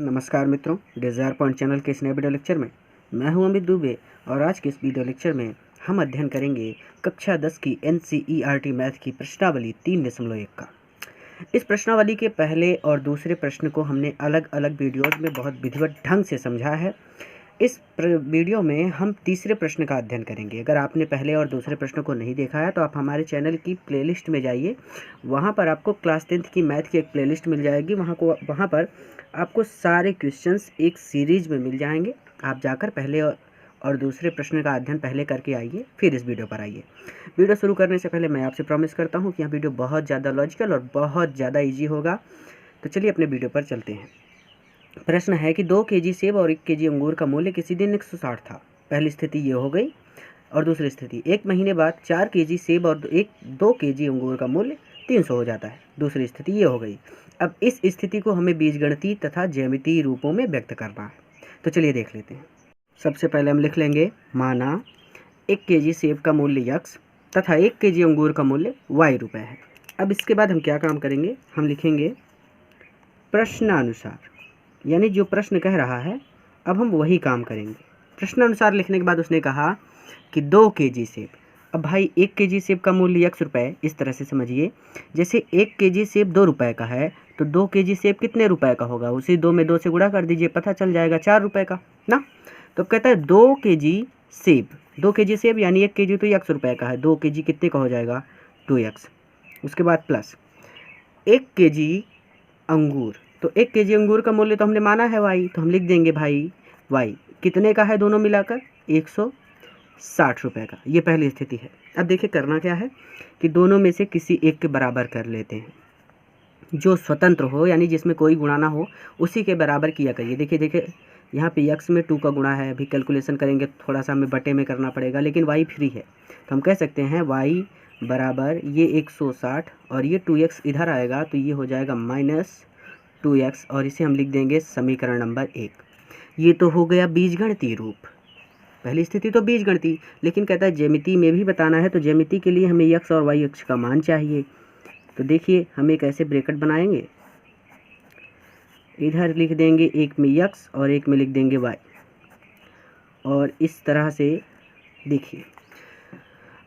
नमस्कार मित्रों, desire point channel के इस नए वीडियो लेक्चर में मैं हूं अमित दुबे और आज के इस वीडियो लेक्चर में हम अध्ययन करेंगे कक्षा 10 की NCERT मैथ की प्रश्नावली 3.1 का। इस प्रश्नावली के पहले और दूसरे प्रश्न को हमने अलग अलग वीडियोज़ में बहुत विधिवत ढंग से समझा है। इस वीडियो में हम तीसरे प्रश्न का अध्ययन करेंगे। अगर आपने पहले और दूसरे प्रश्न को नहीं देखा है तो आप हमारे चैनल की प्लेलिस्ट में जाइए, वहाँ पर आपको क्लास 10th की मैथ की एक प्लेलिस्ट मिल जाएगी। वहाँ पर आपको सारे क्वेश्चंस एक सीरीज में मिल जाएंगे। आप जाकर पहले और दूसरे प्रश्न का अध्ययन पहले करके आइए, फिर इस वीडियो पर आइए। वीडियो शुरू करने से पहले मैं आपसे प्रॉमिस करता हूँ कि यह वीडियो बहुत ज़्यादा लॉजिकल और बहुत ज़्यादा ईजी होगा। तो चलिए अपने वीडियो पर चलते हैं। प्रश्न है कि 2 केजी सेब और 1 केजी अंगूर का मूल्य किसी दिन 160 था। पहली स्थिति ये हो गई। और दूसरी स्थिति, 1 महीने बाद 4 केजी सेब और 2 केजी अंगूर का मूल्य 300 हो जाता है। दूसरी स्थिति ये हो गई। अब इस स्थिति को हमें बीजगणितीय तथा ज्यामितीय रूपों में व्यक्त करना है। तो चलिए देख लेते हैं। सबसे पहले हम लिख लेंगे, माना 1 केजी सेब का मूल्य x तथा 1 केजी अंगूर का मूल्य y रुपये है। अब इसके बाद हम क्या काम करेंगे, हम लिखेंगे प्रश्नानुसार, यानी जो प्रश्न कह रहा है अब हम वही काम करेंगे। प्रश्नानुसार लिखने के बाद उसने कहा कि 2 केजी सेब। अब भाई 1 केजी सेब का मूल्य x रुपये, इस तरह से समझिए जैसे 1 केजी सेब 2 रुपये का है तो 2 केजी सेब कितने रुपए का होगा, उसी 2 में 2 से गुणा कर दीजिए, पता चल जाएगा 4 रुपये का ना। तो कहता है 2 केजी सेब, 2 केजी सेब यानी 1 केजी तो x रुपये का है, 2 केजी कितने का हो जाएगा 2x। उसके बाद प्लस 1 केजी अंगूर, तो 1 केजी अंगूर का मूल्य तो हमने माना है y, तो हम लिख देंगे भाई y कितने का है दोनों मिलाकर 160 रुपये का। ये पहली स्थिति है। अब देखिए करना क्या है कि दोनों में से किसी एक के बराबर कर लेते हैं, जो स्वतंत्र हो यानी जिसमें कोई गुणा ना हो उसी के बराबर किया करिए। देखिए यहाँ पे x में 2 का गुणा है, अभी कैलकुलेशन करेंगे थोड़ा सा हमें बटे में करना पड़ेगा, लेकिन y फ्री है तो हम कह सकते हैं y बराबर ये 160 और ये 2x इधर आएगा तो ये हो जाएगा -2x और इसे हम लिख देंगे समीकरण नंबर 1। ये तो हो गया बीजगणितीय रूप, पहली स्थिति तो बीजगणितीय, लेकिन कहता है ज्यामिति में भी बताना है तो ज्यामिति के लिए हमें x और y अक्ष का मान चाहिए। तो देखिए हम एक ऐसे ब्रैकेट बनाएंगे, इधर लिख देंगे एक में x और एक में लिख देंगे y, और इस तरह से देखिए।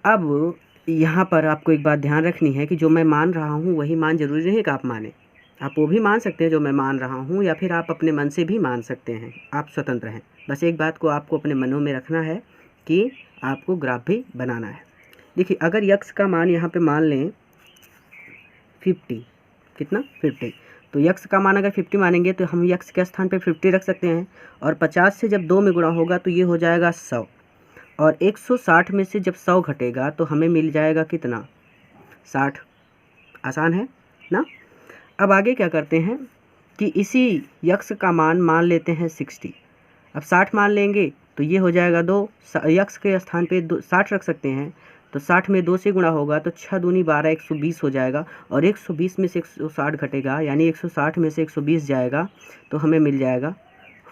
अब यहाँ पर आपको एक बात ध्यान रखनी है कि जो मैं मान रहा हूँ वही मान जरूरी नहीं कि आप माने, आप वो भी मान सकते हैं जो मैं मान रहा हूँ, या फिर आप अपने मन से भी मान सकते हैं, आप स्वतंत्र हैं। बस एक बात को आपको अपने मनों में रखना है कि आपको ग्राफ भी बनाना है। देखिए अगर x का मान यहाँ पे मान लें 50, कितना 50, तो x का मान अगर 50 मानेंगे तो हम x के स्थान पे 50 रख सकते हैं, और 50 से जब 2 में गुणा होगा तो ये हो जाएगा 100, और 160 में से जब 100 घटेगा तो हमें मिल जाएगा कितना 60। आसान है ना। अब आगे क्या करते हैं कि इसी x का मान लेते हैं 60। अब 60 मान लेंगे तो ये हो जाएगा 2, x के स्थान पे 60 रख सकते हैं, तो 60 में 2 से गुणा होगा तो 6 दूनी 12 120 हो जाएगा, और 120 में से 160 घटेगा यानी 160 में से 120 जाएगा तो हमें मिल जाएगा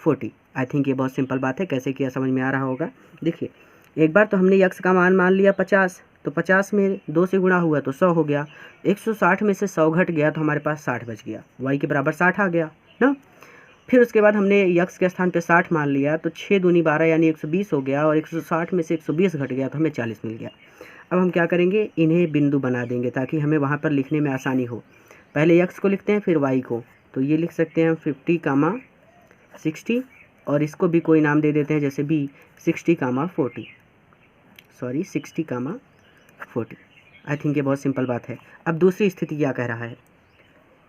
40। आई थिंक ये बहुत सिंपल बात है, कैसे किया समझ में आ रहा होगा। देखिए एक बार तो हमने x का मान लिया 50, तो 50 में 2 से गुणा हुआ तो 100 हो गया, 160 में से 100 घट गया तो हमारे पास 60 बच गया, y के बराबर 60 आ गया ना। फिर उसके बाद हमने x के स्थान पे 60 मान लिया तो 6 दूनी 12 यानी 120 हो गया, और 160 में से 120 घट गया तो हमें 40 मिल गया। अब हम क्या करेंगे, इन्हें बिंदु बना देंगे ताकि हमें वहाँ पर लिखने में आसानी हो। पहले x को लिखते हैं फिर y को, तो ये लिख सकते हैं 50, 60, और इसको भी कोई नाम दे देते हैं जैसे b 60, 40। आई थिंक ये बहुत सिंपल बात है। अब दूसरी स्थिति क्या कह रहा है,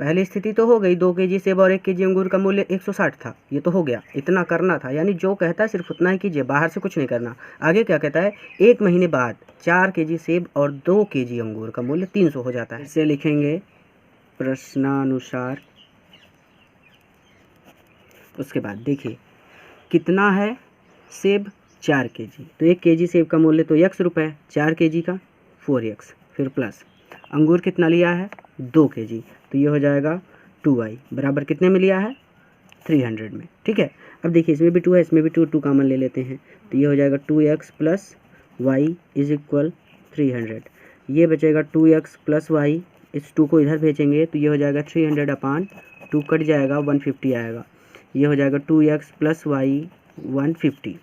पहली स्थिति तो हो गई 2 केजी सेब और 1 केजी अंगूर का मूल्य 160 था, ये तो हो गया, इतना करना था, यानी जो कहता है सिर्फ उतना ही कीजिए, बाहर से कुछ नहीं करना। आगे क्या कहता है, 1 महीने बाद 4 केजी सेब और 2 केजी अंगूर का मूल्य 300 हो जाता है। इसे लिखेंगे प्रश्नानुसार। उसके बाद देखिए कितना है सेब 4 केजी, तो 1 केजी सेब का मूल्य तो x रुपये, 4 केजी का 4x, फिर प्लस अंगूर कितना लिया है 2 केजी, तो ये हो जाएगा 2y बराबर कितने में लिया है 300 में। ठीक है। अब देखिए इसमें भी 2 है, इसमें भी 2 कॉमन ले लेते हैं, तो ये हो जाएगा 2x plus y is equal 300। ये बचेगा 2x प्लस y, इस 2 को इधर भेजेंगे तो ये हो जाएगा 300/2, कट जाएगा 150 आएगा। ये हो जाएगा 2x प्लस वाई 150।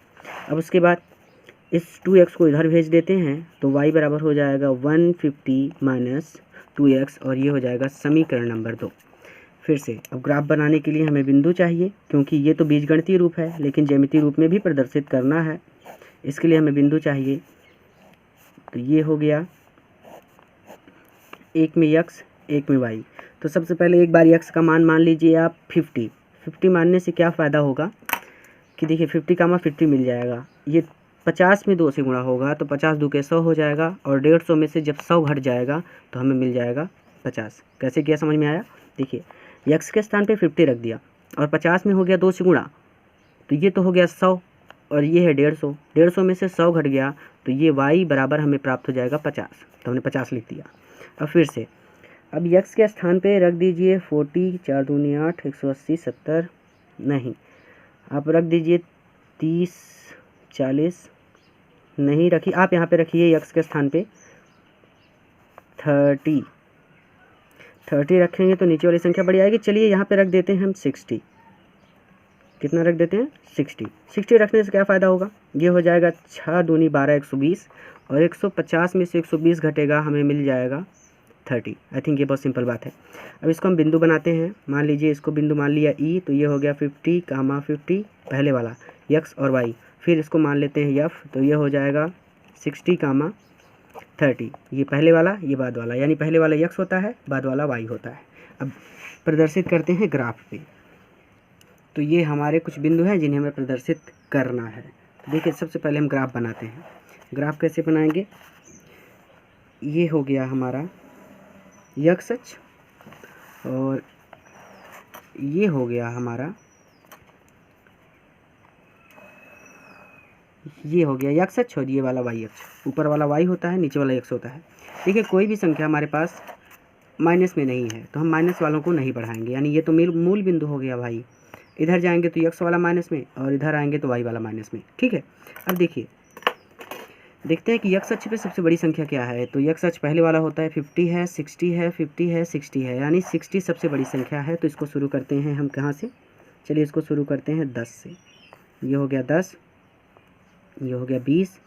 अब उसके बाद इस 2x को इधर भेज देते हैं तो y बराबर हो जाएगा 150 माइनस 2x, और ये हो जाएगा समीकरण नंबर 2। फिर से अब ग्राफ बनाने के लिए हमें बिंदु चाहिए, क्योंकि ये तो बीजगणितीय रूप है लेकिन ज्यामितीय रूप में भी प्रदर्शित करना है, इसके लिए हमें बिंदु चाहिए। तो ये हो गया, एक में x एक में y। तो सबसे पहले एक बार x का मान लीजिए आप 50 मानने से क्या फ़ायदा होगा कि देखिए 50 मिल जाएगा। ये 50 में 2 से गुणा होगा तो 50 2 के 100 हो जाएगा, और 150 में से जब 100 घट जाएगा तो हमें मिल जाएगा 50। कैसे किया समझ में आया? देखिए x के स्थान पे 50 रख दिया और 50 में हो गया 2 से गुणा, तो ये तो हो गया 100 और ये है 150। 150 में से 100 घट गया तो ये y बराबर हमें प्राप्त हो जाएगा 50, तो हमने 50 लिख दिया। अब फिर से अब x के स्थान पे रख दीजिए 40, 4 दूनी 8, 180, 70 नहीं, आप रख दीजिए 30, 40 नहीं रखिए, आप यहाँ पे रखिए x के स्थान पे 30 रखेंगे तो नीचे वाली संख्या बड़ी आएगी। चलिए यहाँ पे रख देते हैं हम 60। कितना रख देते हैं? 60 रखने से क्या फ़ायदा होगा? ये हो जाएगा 6 दूनी 12, 120, और 150 में से 120 घटेगा, हमें मिल जाएगा 30। आई थिंक ये बहुत सिंपल बात है। अब इसको हम बिंदु बनाते हैं। मान लीजिए इसको बिंदु मान लिया ई, तो ये हो गया 50, 50 पहले वाला x और y। फिर इसको मान लेते हैं f, तो ये हो जाएगा 60, 30। ये पहले वाला ये बाद वाला, यानी पहले वाला x होता है, बाद वाला y होता है। अब प्रदर्शित करते हैं ग्राफ पे। तो ये हमारे कुछ बिंदु हैं जिन्हें हमें प्रदर्शित करना है। तो देखिए सबसे पहले हम ग्राफ बनाते हैं। ग्राफ कैसे बनाएंगे? ये हो गया हमारा x अक्ष, और ये हो गया हमारा, ये हो गया x अक्ष, और ये वाला y अक्ष। ऊपर वाला y होता है, नीचे वाला x होता है। देखिए कोई भी संख्या हमारे पास माइनस में नहीं है तो हम माइनस वालों को नहीं बढ़ाएंगे, यानी ये तो मूल बिंदु हो गया भाई। इधर जाएंगे तो x वाला माइनस में, और इधर आएंगे तो y वाला माइनस में। ठीक है, अब देखिए देखते हैं कि x अक्ष पे सबसे बड़ी संख्या क्या है। तो x अक्ष पहले वाला होता है 50 है, 60 है, 50 है, 60 है, यानी 60 सबसे बड़ी संख्या है। तो इसको शुरू करते हैं हम कहाँ से? चलिए इसको शुरू करते हैं 10 से। ये हो गया 10, ये हो गया 20,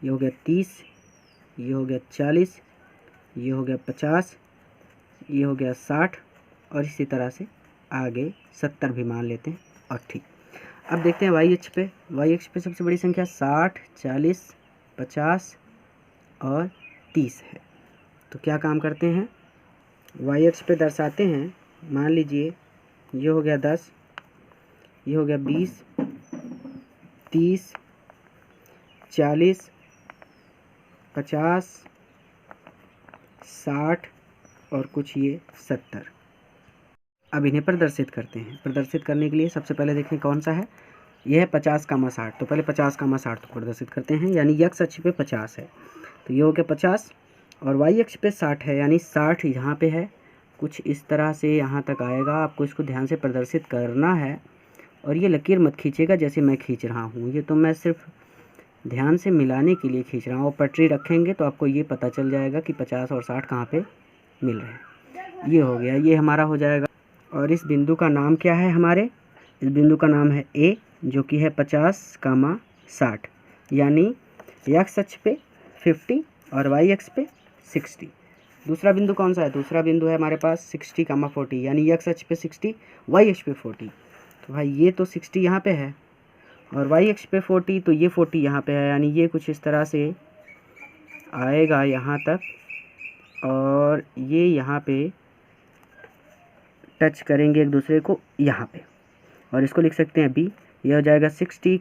ये हो गया 30, ये हो गया 40, ये हो गया 50, ये हो गया 60, और इसी तरह से आगे 70 भी मान लेते हैं। और ठीक, अब देखते हैं y अक्ष पे सबसे बड़ी संख्या 60, 40, 50 और 30 है। तो क्या काम करते हैं, y अक्ष पे दर्शाते हैं। मान लीजिए ये हो गया 10, ये हो गया 20, 30, 40, 50, 60 और कुछ ये 70। अब इन्हें प्रदर्शित करते हैं। प्रदर्शित करने के लिए सबसे पहले देखें कौन सा है, यह है 50, 60। तो पहले 50, 60 को प्रदर्शित करते हैं, यानी x अक्ष पे 50 है तो ये हो गया 50, और y अक्ष पे 60 है, यानी 60 यहाँ पे है। कुछ इस तरह से यहाँ तक आएगा, आपको इसको ध्यान से प्रदर्शित करना है। और ये लकीर मत खींचेगा जैसे मैं खींच रहा हूँ, ये तो मैं सिर्फ ध्यान से मिलाने के लिए खींच रहा हूँ। और पटरी रखेंगे तो आपको ये पता चल जाएगा कि 50 और 60 कहाँ पे मिल रहे हैं। ये हो गया, ये हमारा हो जाएगा। और इस बिंदु का नाम क्या है हमारे? इस बिंदु का नाम है ए, जो कि है 50, 60, यानी x अक्ष पे 50 और y अक्ष पे 60। दूसरा बिंदु कौन सा है? दूसरा बिंदु है हमारे पास 60, 40, यानी x अक्ष पे 60, y अक्ष पे 40। तो भाई ये तो 60 यहाँ पे है और y अक्ष पे 40, तो ये 40 यहाँ पे है, यानी ये कुछ इस तरह से आएगा यहाँ तक, और ये यहाँ पे टच करेंगे एक दूसरे को यहाँ पे, और इसको लिख सकते हैं b। यह हो जाएगा 60,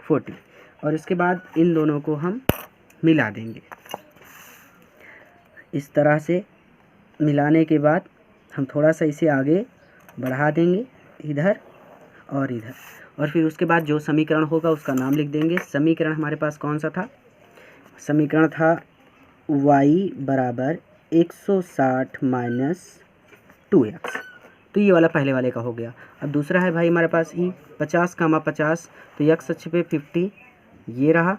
40, और इसके बाद इन दोनों को हम मिला देंगे। इस तरह से मिलाने के बाद हम थोड़ा सा इसे आगे बढ़ा देंगे, इधर और इधर, और फिर उसके बाद जो समीकरण होगा उसका नाम लिख देंगे। समीकरण हमारे पास कौन सा था? समीकरण था y बराबर 160 माइनस 2x। तो ये वाला पहले वाले का हो गया। अब दूसरा है भाई हमारे पास ही 50, 50, तो x अक्ष पे 50 ये रहा,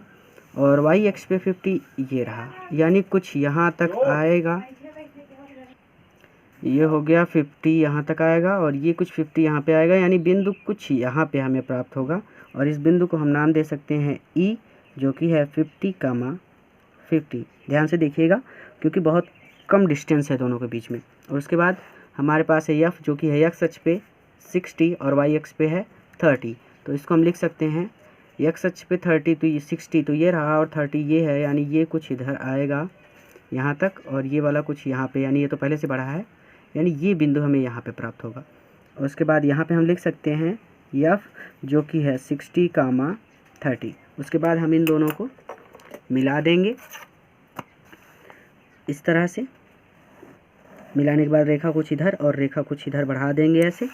और y अक्ष पे 50 ये रहा, यानी कुछ यहाँ तक आएगा। ये हो गया 50 यहाँ तक आएगा और ये कुछ 50 यहाँ पे आएगा, यानी बिंदु कुछ यहाँ पे हमें प्राप्त होगा। और इस बिंदु को हम नाम दे सकते हैं ई, जो कि है 50, 50। ध्यान से देखिएगा क्योंकि बहुत कम डिस्टेंस है दोनों के बीच में। और उसके बाद हमारे पास है एफ, जो कि है एक्स अक्ष पे 60 और वाई अक्ष पे है 30। तो इसको हम लिख सकते हैं एक्स अक्ष पे 30 तो ये 60 तो ये रहा और 30 ये है, यानी ये कुछ इधर आएगा यहाँ तक और ये वाला कुछ यहाँ पे, यानी ये तो पहले से बढ़ा है, यानी ये बिंदु हमें यहाँ पे प्राप्त होगा। और उसके बाद यहाँ पे हम लिख सकते हैं एफ, जो कि है 60, 30। उसके बाद हम इन दोनों को मिला देंगे इस तरह से। मिलाने के बाद रेखा कुछ इधर और रेखा कुछ इधर बढ़ा देंगे ऐसे।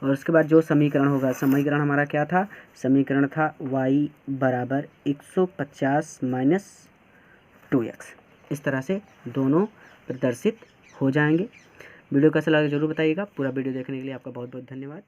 और उसके बाद जो समीकरण होगा, समीकरण हमारा क्या था, समीकरण था y बराबर 150 माइनस 2x। इस तरह से दोनों प्रदर्शित हो जाएंगे। वीडियो कैसा लगा ज़रूर बताइएगा। पूरा वीडियो देखने के लिए आपका बहुत बहुत धन्यवाद।